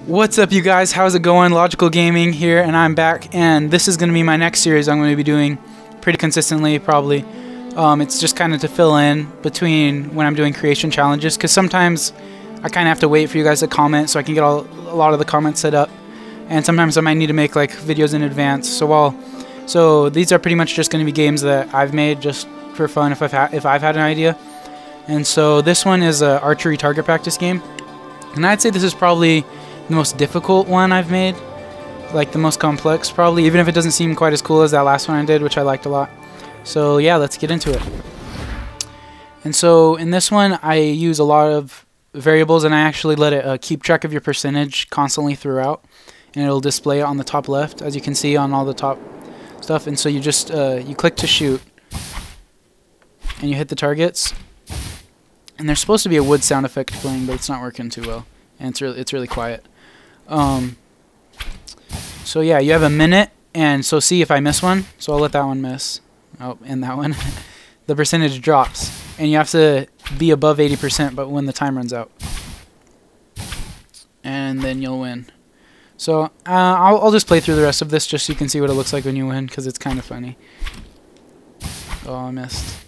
What's up, you guys? How's it going? Logical Gaming here, and I'm back, and this is going to be my next series I'm going to be doing pretty consistently, probably. It's just kind of to fill in between when I'm doing creation challenges, because sometimes I kind of have to wait for you guys to comment so I can get a lot of the comments set up, and sometimes I might need to make like videos in advance. So these are pretty much just going to be games that I've made just for fun if I've had an idea. And so this one is a archery target practice game, and I'd say this is probably the most difficult one I've made, like the most complex probably, even if it doesn't seem quite as cool as that last one I did, which I liked a lot. So yeah, let's get into it. And so in this one I use a lot of variables, and I actually let it keep track of your percentage constantly throughout, and it'll display it on the top left, as you can see on all the top stuff. And so you just you click to shoot and you hit the targets, and there's supposed to be a wood sound effect playing, but it's not working too well, and it's really quiet. So yeah, you have a minute, and so see if I miss one. So I'll let that one miss. Oh, and that one. The percentage drops, and you have to be above 80%, but when the time runs out, and then you'll win. So I'll just play through the rest of this just so you can see what it looks like when you win, because it's kind of funny. Oh, I missed.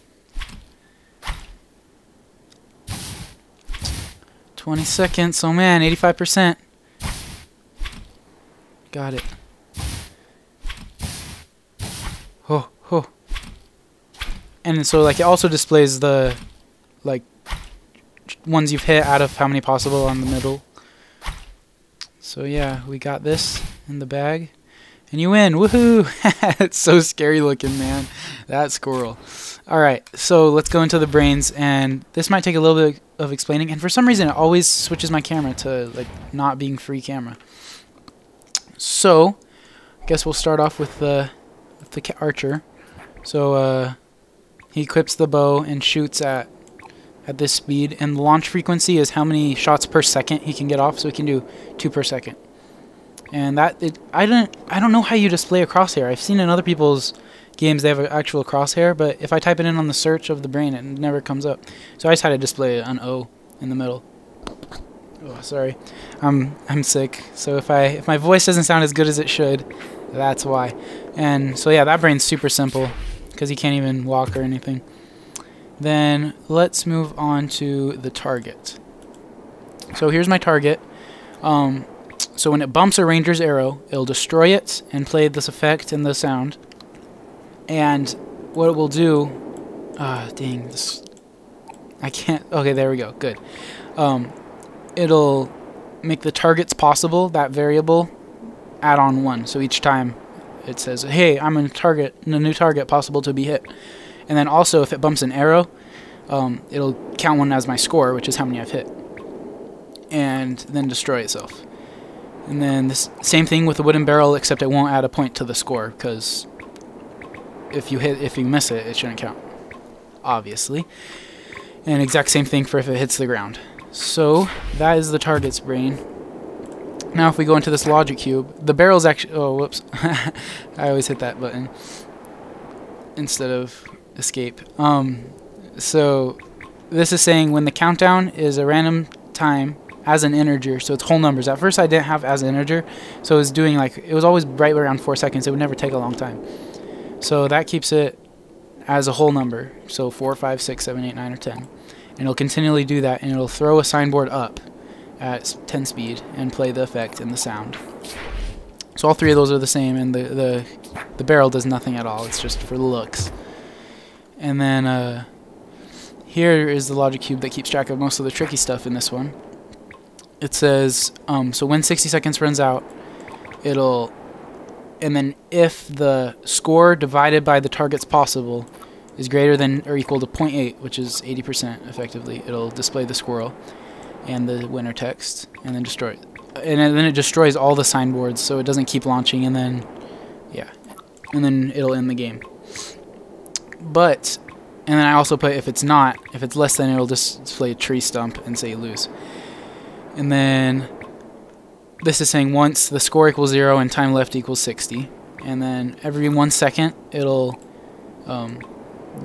20 seconds. Oh man, 85%. Got it. Oh. And so like it also displays the like ones you've hit out of how many possible on the middle. So yeah, we got this in the bag, and you win. Woohoo! It's so scary looking, man. That squirrel. Alright, so let's go into the brains, and this might take a little bit of explaining, and for some reason it always switches my camera to like not being free camera. So I guess we'll start off with the archer. So he equips the bow and shoots at this speed, and the launch frequency is how many shots per second he can get off, so he can do 2 per second. And I don't know how you display a crosshair. I've seen in other people's games they have an actual crosshair, but if I type it in on the search of the brain, it never comes up. So I just had to display an O in the middle. Oh, sorry. I'm sick. So if my voice doesn't sound as good as it should, that's why. And so yeah, that brain's super simple because he can't even walk or anything. Then let's move on to the target. So here's my target. So when it bumps a ranger's arrow, it'll destroy it and play this effect and the sound. And what it will do, dang, this, I can't, okay, there we go, good. It'll make the targets possible, that variable, add on 1. So each time it says, hey, I'm a new target possible to be hit. And then also if it bumps an arrow, it'll count 1 as my score, which is how many I've hit, and then destroy itself. And then this same thing with the wooden barrel, except it won't add a point to the score, because if you miss it, it shouldn't count, obviously. And exact same thing for if it hits the ground. So that is the target's brain. Now if we go into this logic cube, the barrel's actually, oh whoops, I always hit that button instead of escape. So this is saying when the countdown is a random time as an integer, so it's whole numbers. At first I didn't have as an integer, so it was doing like, it was always right around 4 seconds. It would never take a long time. So that keeps it as a whole number, so 4, 5, 6, 7, 8, 9, or 10. And it'll continually do that, and it'll throw a signboard up at 10 speed and play the effect and the sound. So all 3 of those are the same, and the barrel does nothing at all. It's just for the looks. And then here is the logic cube that keeps track of most of the tricky stuff in this one. It says, so when 60 seconds runs out, it'll, and then if the score divided by the target's possible is greater than or equal to 0.8, which is 80% effectively, it'll display the squirrel and the winner text, and then destroy it. And then it destroys all the signboards, so it doesn't keep launching, and then, yeah, and then it'll end the game. But, and then I also put if it's less than, it'll just display a tree stump and say you lose. And then this is saying once the score equals 0 and time left equals 60. And then every 1 second, it'll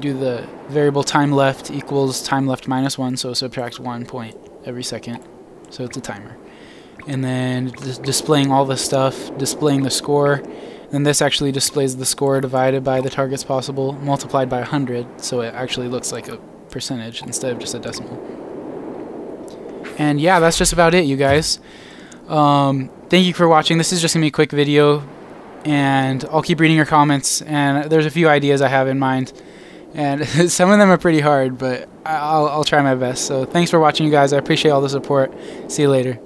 do the variable time left equals time left minus 1, so subtract 1 point every second. So it's a timer. and then displaying all the stuff, displaying the score. And this actually displays the score divided by the targets possible multiplied by 100, so it actually looks like a percentage instead of just a decimal. And yeah, that's just about it, you guys. Thank you for watching. This is just gonna be a quick video, and I'll keep reading your comments, and there's a few ideas I have in mind, and some of them are pretty hard, but I'll try my best. So thanks for watching, you guys. I appreciate all the support. See you later.